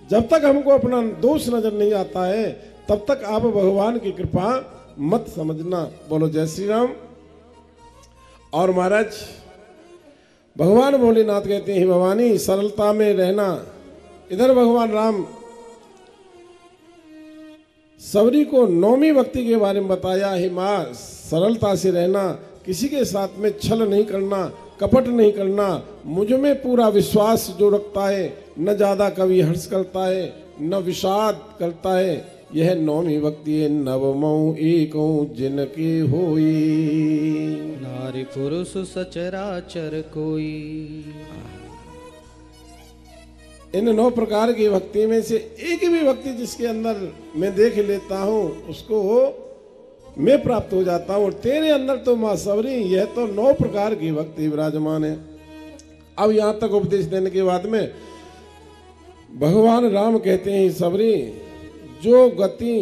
जब तक हमको अपना दोष नजर नहीं आता है तब तक आप भगवान की कृपा मत समझना। बोलो जय श्री राम। और महाराज भगवान भोलेनाथ कहते हैं, भवानी सरलता में रहना। इधर भगवान राम सबरी को नौवीं भक्ति के बारे में बताया। हे माँ, सरलता से रहना, किसी के साथ में छल नहीं करना, कपट नहीं करना, मुझ में पूरा विश्वास जो रखता है, न ज्यादा कभी हर्ष करता है न विषाद करता है, यह नौवीं भक्ति है। नवमौ एकौ जिनके होई, नारी पुरुष सचराचर कोई। इन 9 प्रकार की भक्ति में से एक भी भक्ति जिसके अंदर मैं देख लेता हूं उसको मैं प्राप्त हो जाता हूं। और तेरे अंदर तो मां सबरी यह तो 9 प्रकार की भक्ति विराजमान है। अब यहां तक उपदेश देने के बाद में भगवान राम कहते हैं, सबरी जो गति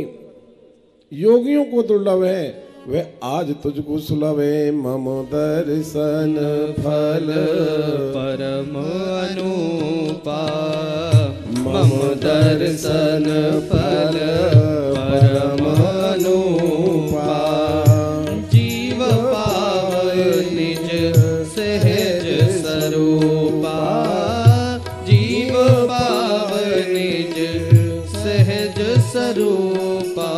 योगियों को दुर्लभ है वह आज तुझको सुलभ है। मम दर्शन फल परम अनुपा, मम दर्शन फल परम अनुपा। जीव पाव निज सहज स्वरूपा, जीव पाव निज सहज स्वरूपा।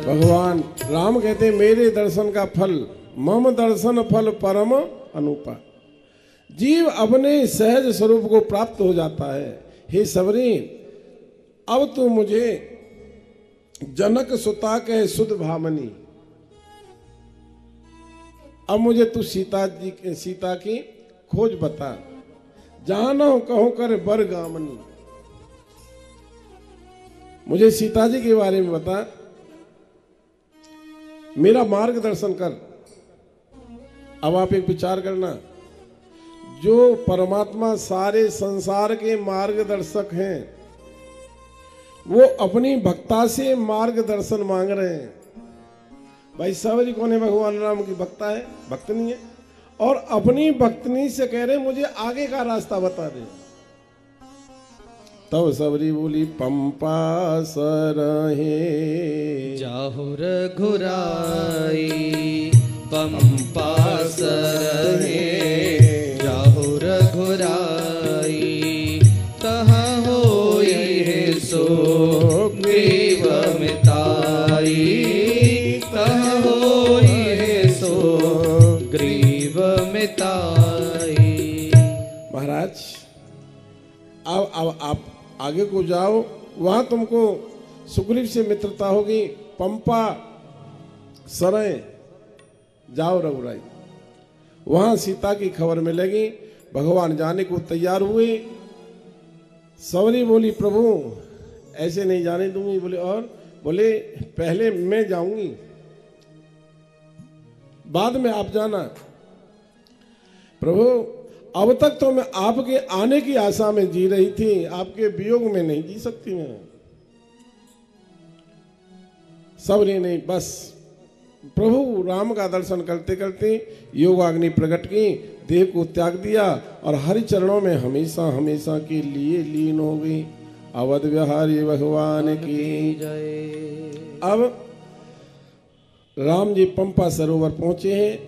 भगवान राम कहते हैं, मेरे दर्शन का फल, मम दर्शन फल परम अनुपा, जीव अपने सहज स्वरूप को प्राप्त हो जाता है। हे सबरी, अब तू मुझे जनक सुता कहे सुध भामनी, अब मुझे तू सीता की खोज बता, जहां न हो कहो कर बर गामनी। मुझे सीता जी के बारे में बता, मेरा मार्गदर्शन कर। अब आप एक विचार करना, जो परमात्मा सारे संसार के मार्गदर्शक हैं वो अपनी भक्ता से मार्गदर्शन मांग रहे हैं। भाई सबरी कौन है? भगवान राम की भक्ता है, भक्तनी है, और अपनी भक्तनी से कह रहे मुझे आगे का रास्ता बता दे। तब सबरी बोली, पंपा सरहे जाहु रघुराई, पंपा सरहे जाहु रघुराई। तहाँ होई है सो ग्रीव मिताई, तहाँ होई है सो ग्रीव मिताई। महाराज अब आप आगे को जाओ, वहां तुमको सुग्रीव से मित्रता होगी। पंपा सरय जाओ रघुराई, वहां सीता की खबर मिलेगी। भगवान जाने को तैयार हुए। सबरी बोली, प्रभु ऐसे नहीं जाने दूंगी। बोले और? बोले पहले मैं जाऊंगी, बाद में आप जाना। प्रभु अब तक तो मैं आपके आने की आशा में जी रही थी, आपके वियोग में नहीं जी सकती मैं। सबरी नहीं, बस प्रभु राम का दर्शन करते करते योगाग्नि प्रकट की, देह को त्याग दिया और हरि चरणों में हमेशा हमेशा के लिए लीन हो गई। अवध बिहारी भगवान की जय। अब राम जी पंपा सरोवर पहुंचे हैं।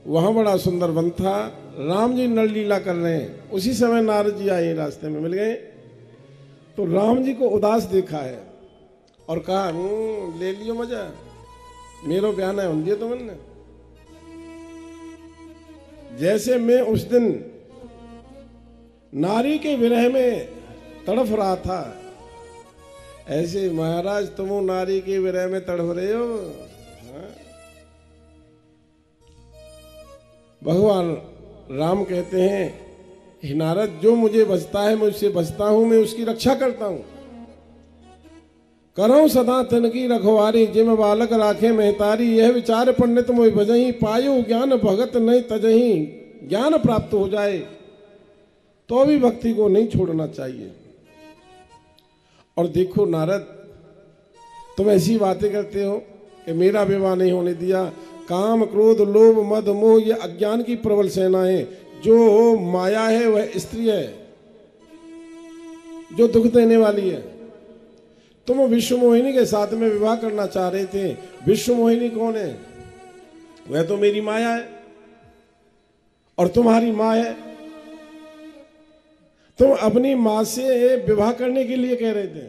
वहां बड़ा सुंदर वन था। राम जी नर लीला कर रहे हैं। उसी समय नारद जी आए, रास्ते में मिल गए। तो राम जी को उदास देखा है और कहा, ले लियो मजा, मेरो बयान है उन दिए तुमने। जैसे मैं उस दिन नारी के विरह में तड़फ रहा था, ऐसे महाराज तुम नारी के विरह में तड़फ रहे हो। भगवान राम कहते हैं, हे नारद, जो मुझे बचता है मैं उससे बचता हूं, मैं उसकी रक्षा करता हूं। करऊं सदा तन की रखवारी, जिम बालक राखे महतारी। यह विचार पंडित मोहि भजही, पायो ज्ञान भगत नहीं तजही। ज्ञान प्राप्त हो जाए तो भी भक्ति को नहीं छोड़ना चाहिए। और देखो नारद, तुम ऐसी बातें करते हो कि मेरा विवाह नहीं होने दिया। काम क्रोध लोभ मद मोह ये अज्ञान की प्रबल सेना है। जो माया है वह स्त्री है, जो दुख देने वाली है। तुम विश्व मोहिनी के साथ में विवाह करना चाह रहे थे। विश्व मोहिनी कौन है? वह तो मेरी माया है और तुम्हारी माँ है। तुम अपनी माँ से विवाह करने के लिए कह रहे थे,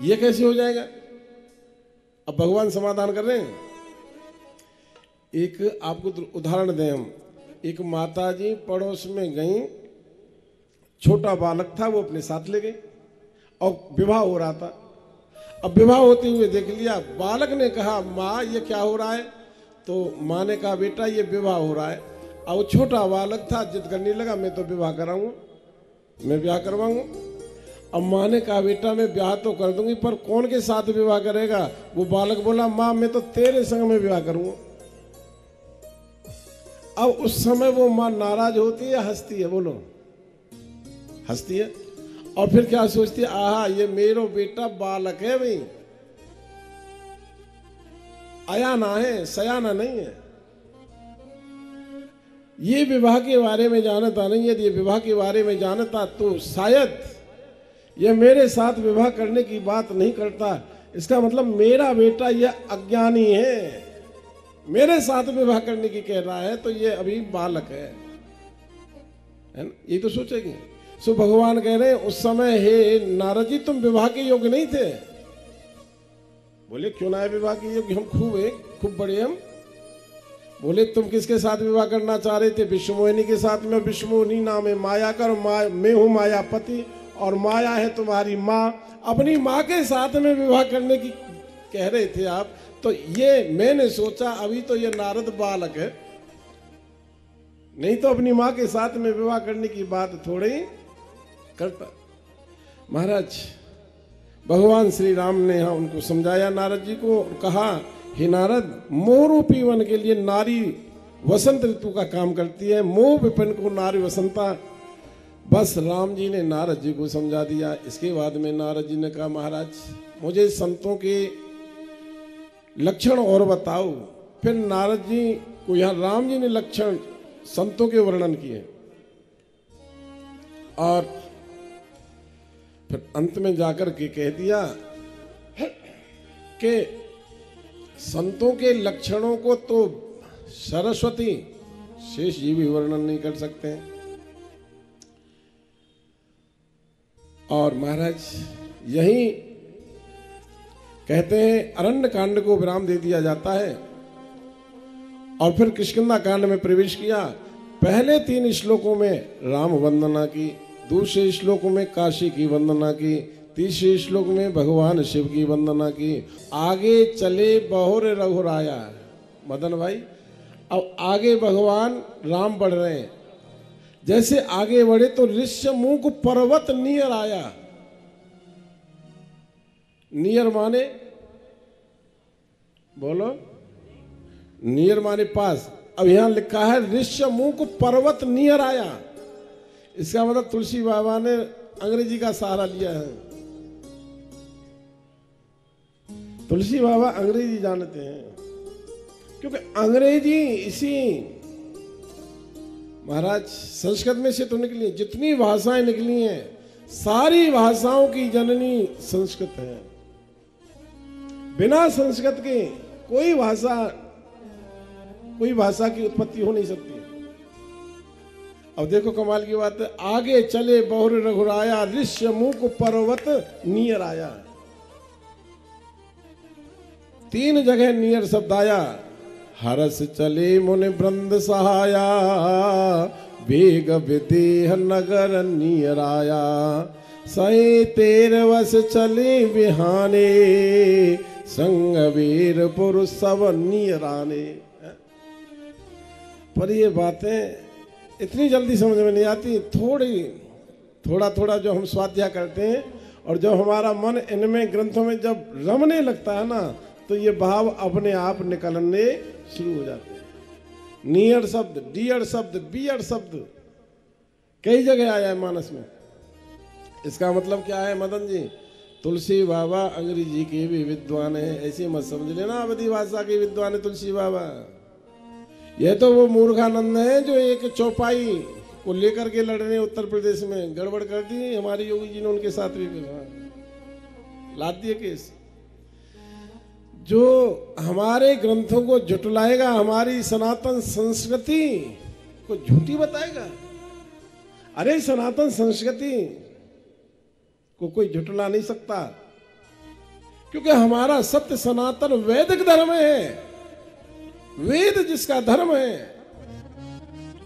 यह कैसे हो जाएगा? अब भगवान समाधान कर रहे हैं। एक आपको उदाहरण दें हम। एक माता जी पड़ोस में गई, छोटा बालक था, वो अपने साथ ले गई और विवाह हो रहा था। अब विवाह होते हुए देख लिया, बालक ने कहा माँ ये क्या हो रहा है? तो माँ ने कहा बेटा ये विवाह हो रहा है। अब वो छोटा बालक था, जिद करने लगा मैं तो विवाह कराऊंगा, मैं ब्याह करवाऊंगा। अब माँ ने कहा बेटा मैं ब्याह तो कर दूंगी पर कौन के साथ विवाह करेगा? वो बालक बोला माँ मैं तो तेरे संग में विवाह करूंगा। अब उस समय वो माँ नाराज होती है या हंसती है? बोलो, हंसती है। और फिर क्या सोचती है? आहा ये मेरो बेटा बालक है भाई, अयाना है, सयाना नहीं है। ये विवाह के बारे में जानता नहीं है। ये विवाह के बारे में जानता तो शायद ये मेरे साथ विवाह करने की बात नहीं करता। इसका मतलब मेरा बेटा ये अज्ञानी है, मेरे साथ विवाह करने की कह रहा है, तो ये अभी बालक है ना? ये तो सोचेगी। सो भगवान कह रहे हैं उस समय हे नारद जी तुम विवाह के योग्य नहीं थे। बोले क्यों ना है विवाह के योग्य? हम खूब है, खूब बड़े हम। बोले तुम किसके साथ विवाह करना चाह रहे थे? विश्व मोहिनी के साथ में। विश्व मोहिनी नाम है माया का, मैं हूं मायापति और माया है तुम्हारी माँ। अपनी माँ के साथ में विवाह करने की कह रहे थे आप। तो ये मैंने सोचा अभी तो ये नारद बालक है, नहीं तो अपनी माँ के साथ में विवाह करने की बात थोड़ी करता। महाराज भगवान श्री राम ने यहाँ उनको समझाया नारद जी को, कहा हे नारद मोह रूपी वन के लिए नारी वसंत ऋतु का काम करती है, मोह विपिन को नारी वसंता। बस राम जी ने नारद जी को समझा दिया। इसके बाद में नारद जी ने कहा महाराज मुझे संतों के लक्षण और बताओ। फिर नारद जी को यहाँ राम जी ने लक्षण संतों के वर्णन किए और फिर अंत में जाकर के कह दिया कि संतों के लक्षणों को तो सरस्वती शेष जी भी वर्णन नहीं कर सकते हैं। और महाराज यही कहते हैं अरण्य कांड को विराम दे दिया जाता है और फिर किष्किंधा कांड में प्रवेश किया। पहले 3 श्लोकों में राम वंदना की, दूसरे श्लोक में काशी की वंदना की, तीसरे श्लोक में भगवान शिव की वंदना की। आगे चले बहुर रघुराया। मदन भाई अब आगे भगवान राम बढ़ रहे हैं। जैसे आगे बढ़े तो ऋष्यमुख पर्वत नियर आया। नियर माने बोलो, नियर माने पास। अब यहां लिखा है ऋष्यमुख पर्वत नियर आया। इसका मतलब तुलसी बाबा ने अंग्रेजी का सहारा लिया है। तुलसी बाबा अंग्रेजी जानते हैं क्योंकि अंग्रेजी इसी महाराज संस्कृत में से तो निकली है। जितनी भाषाएं निकली हैं सारी भाषाओं की जननी संस्कृत है। बिना संस्कृत के कोई भाषा की उत्पत्ति हो नहीं सकती। अब देखो कमाल की बात है, आगे चले बहुर रघुराया, ऋष्यमुख पर्वत नियर आया। 3 जगह नियर शब्द आया। हरस चले मुनि वृंद सहाया, वेग विदेह नगर नियर आया। सही 13 वस चले बिहाने, संग वीर पुरुष सब नियर आने। पर ये बातें इतनी जल्दी समझ में नहीं आती। थोड़ा थोड़ा जो हम स्वाध्याय करते हैं और जब हमारा मन इनमें ग्रंथों में जब रमने लगता है ना, तो ये भाव अपने आप निकलने शुरू हो जाते हैं। नियर शब्द, डियर शब्द, बियर शब्द कई जगह आया है मानस में। इसका मतलब क्या है मदन जी? तुलसी बाबा अंग्रेजी के भी विद्वान है, ऐसे मत समझ लेना अवधी भाषा के विद्वान है तुलसी बाबा। यह तो वो मूर्खानंद है जो एक चौपाई को लेकर के लड़ रहे हैं उत्तर प्रदेश में, गड़बड़ कर दी हमारे योगी जी ने, उनके साथ भी लाद दिए केस। जो हमारे ग्रंथों को झुटलाएगा, हमारी सनातन संस्कृति को झूठी बताएगा, अरे सनातन संस्कृति को कोई झुटला नहीं सकता, क्योंकि हमारा सत्य सनातन वैदिक धर्म है। वेद जिसका धर्म है,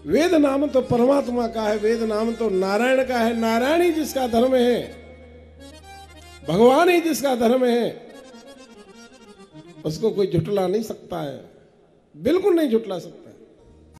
वेद नाम तो परमात्मा का है, वेद नाम तो नारायण का है, नारायण ही जिसका धर्म है, भगवान ही जिसका धर्म है, उसको कोई झुटला नहीं सकता है, बिल्कुल नहीं झुटला सकता।